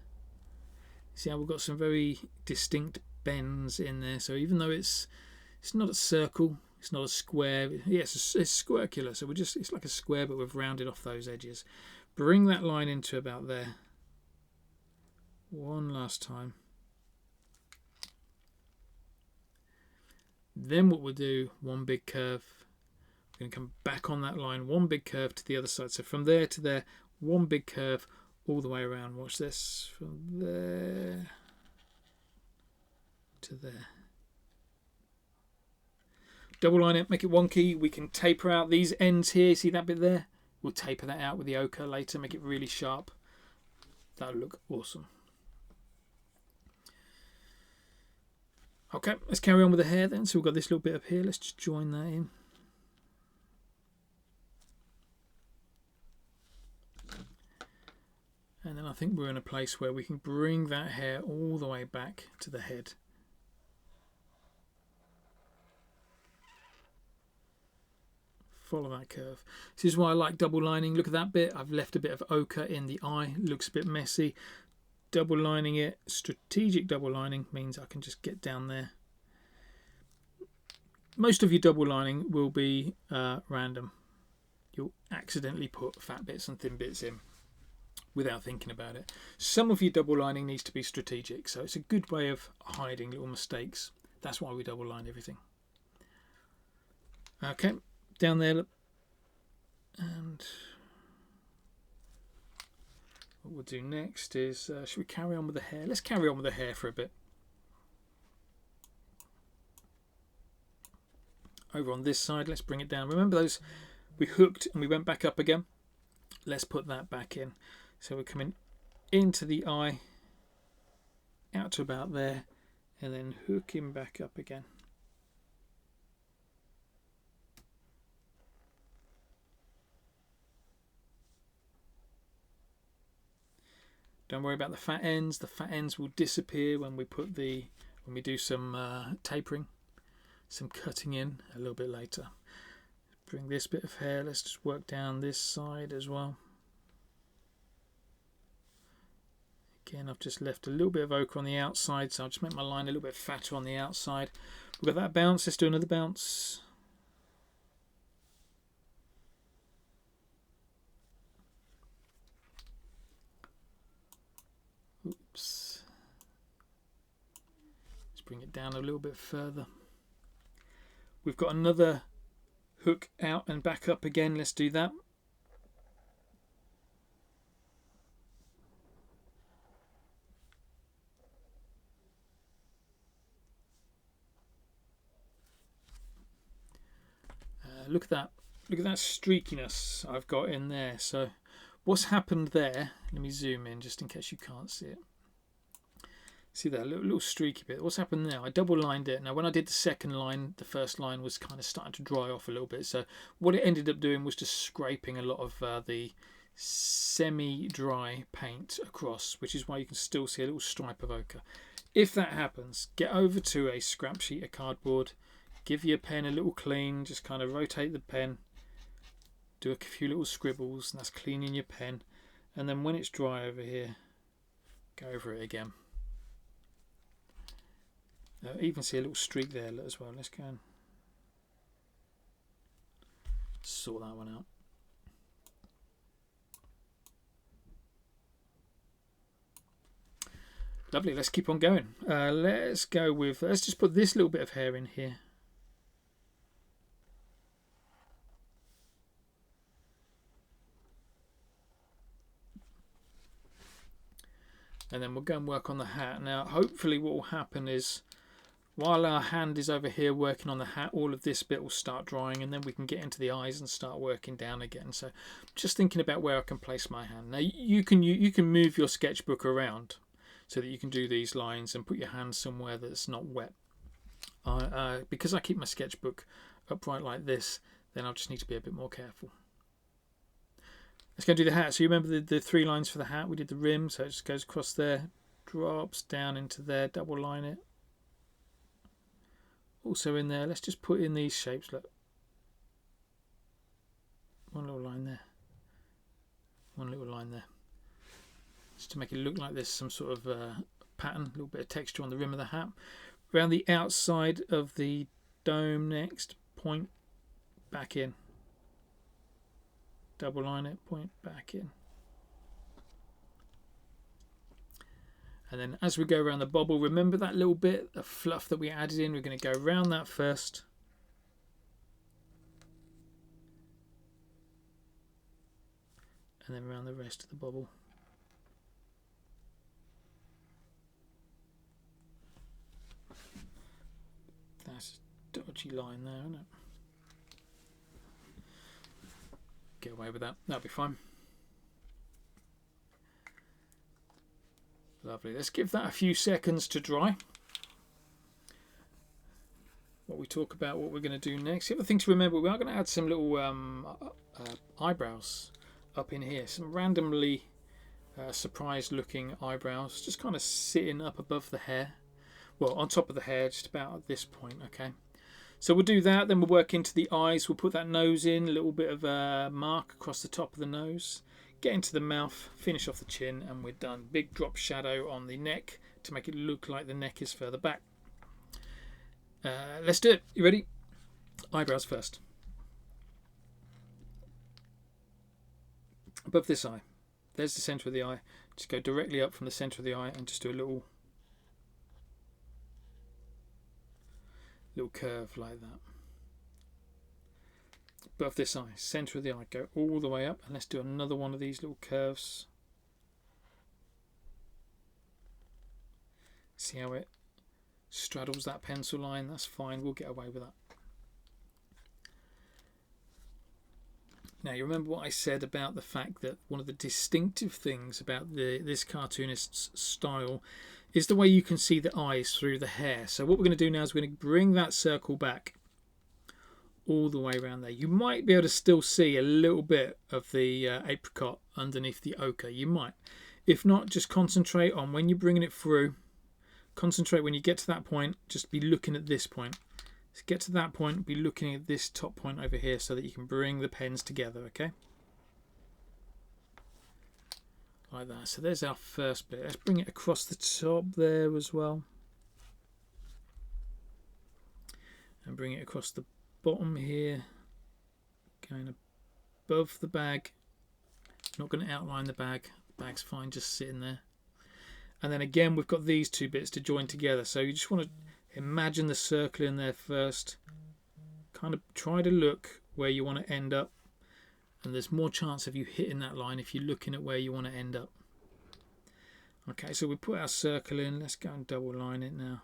See how we've got some very distinct bends in there. So even though it's not a circle, it's not a square. Yes, it's circular. So it's like a square, but we've rounded off those edges. Bring that line into about there. One last time. Then what we'll do, one big curve. We're going to come back on that line, one big curve to the other side. So from there to there, one big curve all the way around. Watch this. From there to there. Double line it, make it wonky. We can taper out these ends here. See that bit there? We'll taper that out with the ochre later, make it really sharp. That'll look awesome. Okay, let's carry on with the hair then. So we've got this little bit up here. Let's just join that in. And then I think we're in a place where we can bring that hair all the way back to the head. Follow that curve. This is why I like double lining. Look at that bit. I've left a bit of ochre in the eye. Looks a bit messy. Double lining it, strategic double lining, means I can just get down there. Most of your double lining will be random. You'll accidentally put fat bits and thin bits in without thinking about it. Some of your double lining needs to be strategic, so it's a good way of hiding little mistakes. That's why we double line everything. Okay, down there, and what we'll do next is, should we carry on with the hair? Let's carry on with the hair for a bit. Over on this side, let's bring it down. Remember those, we hooked and we went back up again? Let's put that back in. So we're coming into the eye, out to about there, and then hooking back up again. Don't worry about the fat ends. The fat ends will disappear when we do some tapering, some cutting in a little bit later. Bring this bit of hair. Let's just work down this side as well. Again, I've just left a little bit of ochre on the outside, so I'll just make my line a little bit fatter on the outside. We've got that bounce. Let's do another bounce. Oops. Let's bring it down a little bit further. We've got another hook out and back up again. Let's do that. look at that. Look at that streakiness I've got in there. So what's happened there, let me zoom in just in case you can't see it. See that little streaky bit. What's happened there? I double lined it. Now when I did the second line, the first line was kind of starting to dry off a little bit. So what it ended up doing was just scraping a lot of the semi-dry paint across, which is why you can still see a little stripe of ochre. If that happens, get over to a scrap sheet of cardboard, give your pen a little clean, just kind of rotate the pen, do a few little scribbles, and that's cleaning your pen. And then when it's dry over here, go over it again. Even see a little streak there as well. Let's go and sort that one out. Lovely, let's keep on going. Let's just put this little bit of hair in here. And then we'll go and work on the hat. Now, hopefully what will happen is, while our hand is over here working on the hat, all of this bit will start drying, and then we can get into the eyes and start working down again. So just thinking about where I can place my hand. Now you can move your sketchbook around so that you can do these lines and put your hand somewhere that's not wet. Because I keep my sketchbook upright like this, then I'll just need to be a bit more careful. Let's go and do the hat. So you remember the 3 lines for the hat? We did the rim, so it just goes across there, drops down into there, double line it. Also in there, let's just put in these shapes. Look, one little line there, one little line there, just to make it look like there's some sort of pattern, a little bit of texture on the rim of the hat. Around the outside of the dome next, point back in, double line it, point back in. And then as we go around the bobble, remember that little bit of fluff that we added in? We're going to go around that first. And then around the rest of the bobble. That's a dodgy line there, isn't it? Get away with that. That'll be fine. Lovely. Let's give that a few seconds to dry. What we talk about, what we're going to do next. The other thing to remember, we are going to add some little eyebrows up in here. Some randomly surprised looking eyebrows, just kind of sitting up above the hair. Well, on top of the hair, just about at this point. Okay. So we'll do that. Then we'll work into the eyes. We'll put that nose in, a little bit of a mark across the top of the nose. Get into the mouth, finish off the chin, and we're done. Big drop shadow on the neck to make it look like the neck is further back. Let's do it. You ready? Eyebrows first. Above this eye. There's the centre of the eye. Just go directly up from the centre of the eye and just do a little curve like that. Above this eye, centre of the eye, go all the way up, and let's do another one of these little curves. See how it straddles that pencil line? That's fine, we'll get away with that. Now you remember what I said about the fact that one of the distinctive things about this cartoonist's style is the way you can see the eyes through the hair. So what we're going to do now is we're going to bring that circle back all the way around there. You might be able to still see a little bit of the apricot underneath the ochre. You might. If not, just concentrate on when you're bringing it through. Concentrate when you get to that point, just be looking at this point. So get to that point, be looking at this top point over here so that you can bring the pens together, okay? Like that. So there's our first bit. Let's bring it across the top there as well. And bring it across the bottom here, going above the bag. Not going to outline the bag. The bag's fine, just sitting there. And then again, we've got these two bits to join together. So you just want to imagine the circle in there first. Kind of try to look where you want to end up. And there's more chance of you hitting that line if you're looking at where you want to end up. Okay, so we put our circle in. Let's go and double line it now.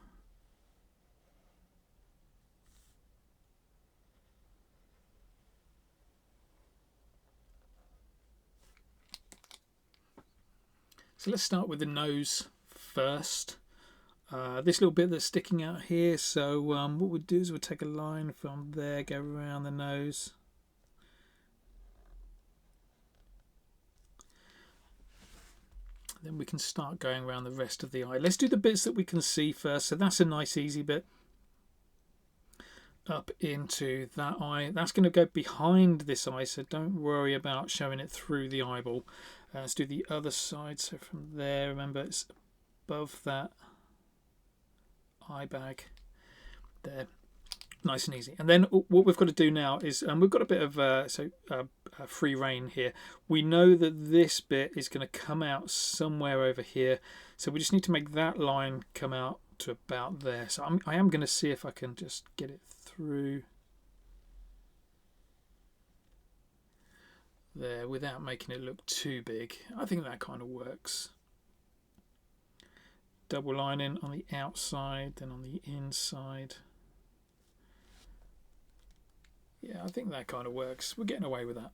So let's start with the nose first. This little bit that's sticking out here, so what we'll do is we'll take a line from there, go around the nose. Then we can start going around the rest of the eye. Let's do the bits that we can see first. So that's a nice easy bit. Up into that eye. That's going to go behind this eye, so don't worry about showing it through the eyeball. Let's do the other side. So from there, remember it's above that eye bag there, nice and easy. And then what we've got to do now is we've got a bit of free rein here. We know that this bit is going to come out somewhere over here, so we just need to make that line come out to about there. So I am going to see if I can just get it through there without making it look too big. I think that kind of works. Double lining on the outside, then on the inside. Yeah, I think that kind of works. We're getting away with that.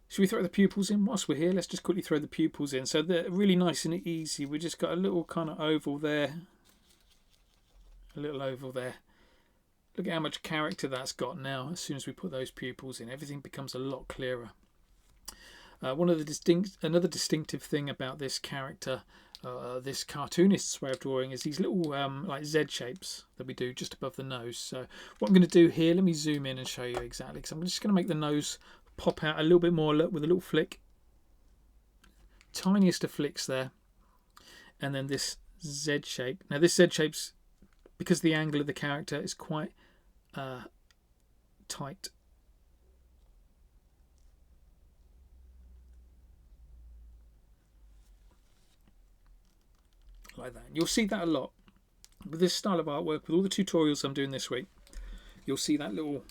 Should we throw the pupils in whilst we're here? Let's just quickly throw the pupils in. So they're really nice and easy. We just got a little kind of oval there. A little oval there. Look at how much character that's got now. As soon as we put those pupils in, everything becomes a lot clearer. Another distinctive thing about this character, this cartoonist's way of drawing, is these little like Z shapes that we do just above the nose. So what I'm going to do here, let me zoom in and show you exactly, because I'm just going to make the nose pop out a little bit more with a little flick. Tiniest of flicks there. And then this Z shape. Now this Z shape's, because the angle of the character is quite tight. Like that. You'll see that a lot with this style of artwork, with all the tutorials I'm doing this week. You'll see that little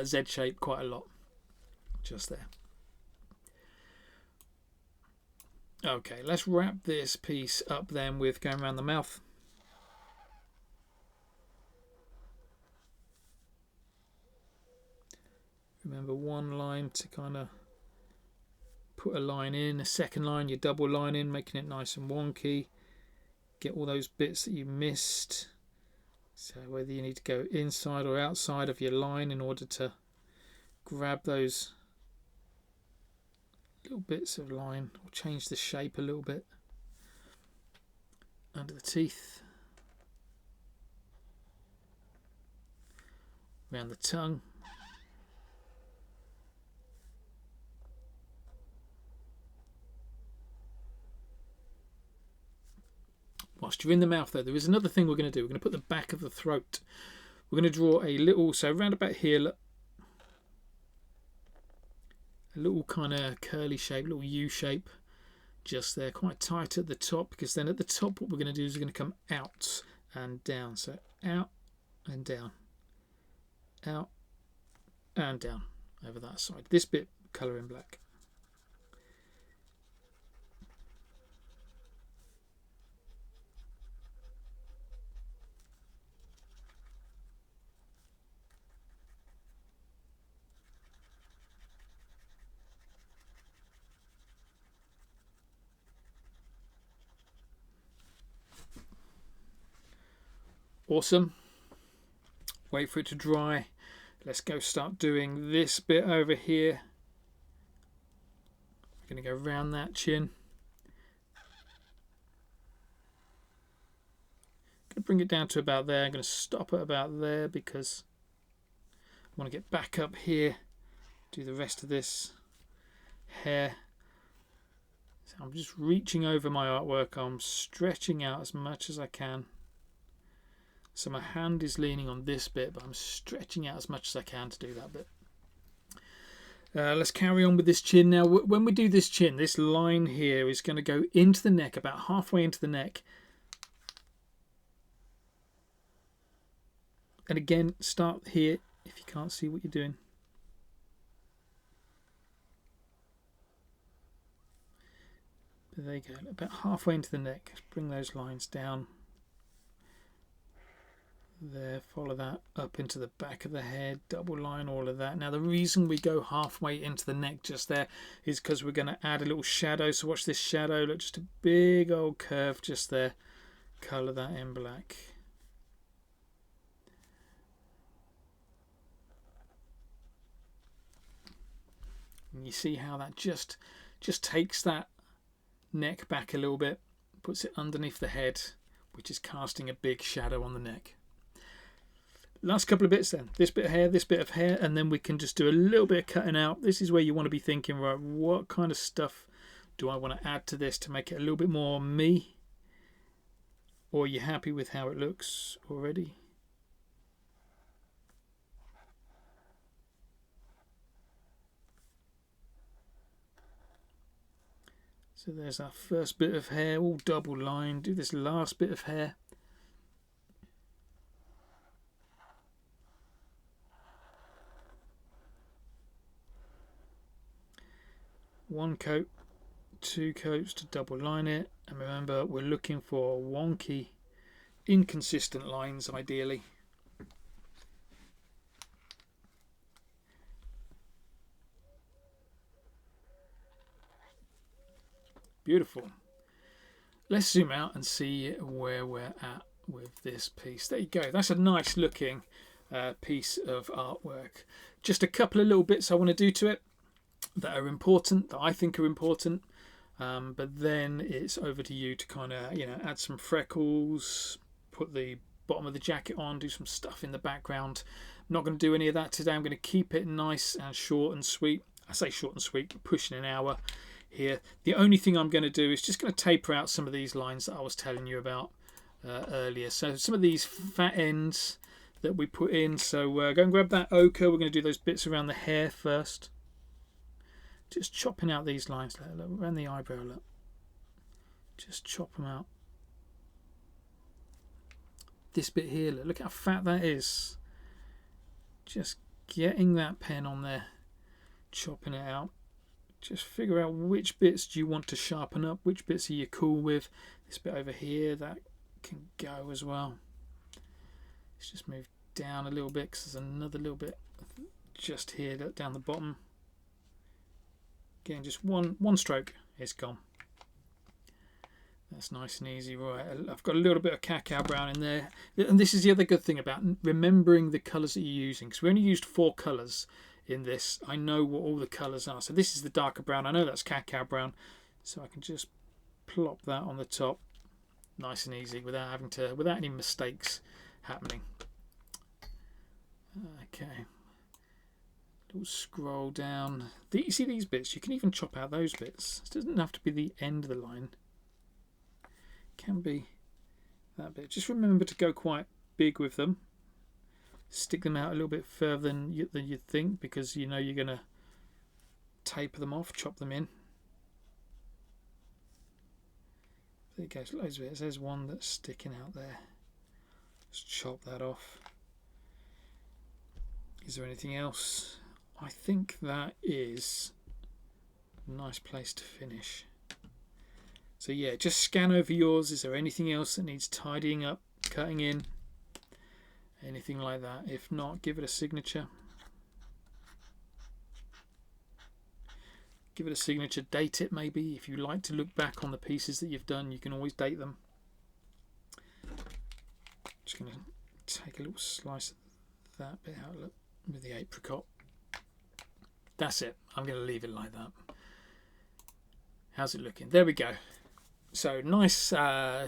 Z shape quite a lot, just there. Okay, let's wrap this piece up then with going around the mouth. Remember, one line to kind of put a line in, a second line you double line in, making it nice and wonky. Get all those bits that you missed. So whether you need to go inside or outside of your line in order to grab those little bits of line, or change the shape a little bit under the teeth, around the tongue. Whilst you're in the mouth though, there is another thing we're going to do. We're going to put the back of the throat. We're going to draw a little, so around about here, look, a little kind of curly shape, little U shape, just there, quite tight at the top, because then at the top what we're going to do is we're going to come out and down. So out and down, out and down over that side. This bit colour in black. Awesome. Wait for it to dry. Let's go start doing this bit over here. We're going to go around that chin. I'm going to bring it down to about there. I'm going to stop at about there because I want to get back up here, do the rest of this hair. So I'm just reaching over my artwork. I'm stretching out as much as I can. So my hand is leaning on this bit, but I'm stretching out as much as I can to do that bit. Let's carry on with this chin now. When we do this chin, this line here is going to go into the neck, about halfway into the neck. And again, start here if you can't see what you're doing. But there you go, about halfway into the neck. Bring those lines down. there, follow that up into the back of the head, double line all of that. Now the reason we go halfway into the neck just there is because we're going to add a little shadow. So watch this shadow, look, just a big old curve just there. Colour that in black. And you see how that just takes that neck back a little bit, puts it underneath the head, which is casting a big shadow on the neck. Last couple of bits then, this bit of hair, this bit of hair, and then we can just do a little bit of cutting out. This is where you want to be thinking, right, what kind of stuff do I want to add to this to make it a little bit more me? Or are you happy with how it looks already? So there's our first bit of hair, all double lined. Do this last bit of hair. One coat, two coats to double line it, and remember we're looking for wonky, inconsistent lines ideally. Beautiful. Let's zoom out and see where we're at with this piece. There you go, that's a nice looking piece of artwork. Just a couple of little bits I want to do to it that are important, that I think are important, but then it's over to you to kind of, you know, add some freckles, put the bottom of the jacket on, do some stuff in the background. I'm not going to do any of that today. I'm going to keep it nice and short and sweet. I say short and sweet, pushing an hour here. The only thing I'm going to do is just going to taper out some of these lines that I was telling you about earlier. So some of these fat ends that we put in, so go and grab that ochre. We're going to do those bits around the hair first. Just chopping out these lines, look, around the eyebrow, look. Just chop them out. This bit here, look how fat that is. Just getting that pen on there, chopping it out. Just figure out which bits do you want to sharpen up, which bits are you cool with. This bit over here, that can go as well. Let's just move down a little bit because there's another little bit just here, look, down the bottom. Again, just one stroke, it's gone. That's nice and easy. Right, I've got a little bit of cacao brown in there, and this is the other good thing about remembering the colours that you're using, because we only used 4 colours in this. I know what all the colours are. So this is the darker brown, I know that's cacao brown, so I can just plop that on the top, nice and easy, without any mistakes happening. Okay. Little scroll down. You see these bits? You can even chop out those bits. It doesn't have to be the end of the line. It can be that bit. Just remember to go quite big with them. Stick them out a little bit further than you'd think, because you know you're going to taper them off, chop them in. There you go. Loads of bits. There's one that's sticking out there. Let's chop that off. Is there anything else? I think that is a nice place to finish. So yeah, just scan over yours. Is there anything else that needs tidying up, cutting in, anything like that? If not, give it a signature. Give it a signature, date it maybe. If you like to look back on the pieces that you've done, you can always date them. Just going to take a little slice of that bit out, look, with the apricot. That's it. I'm going to leave it like that. How's it looking? There we go. So nice,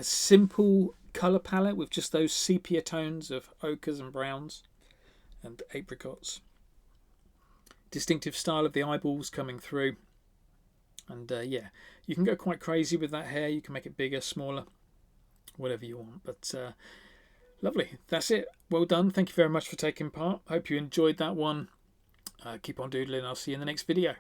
simple colour palette with just those sepia tones of ochres and browns and apricots. Distinctive style of the eyeballs coming through. And yeah, you can go quite crazy with that hair. You can make it bigger, smaller, whatever you want. But lovely. That's it. Well done. Thank you very much for taking part. Hope you enjoyed that one. Keep on doodling. I'll see you in the next video.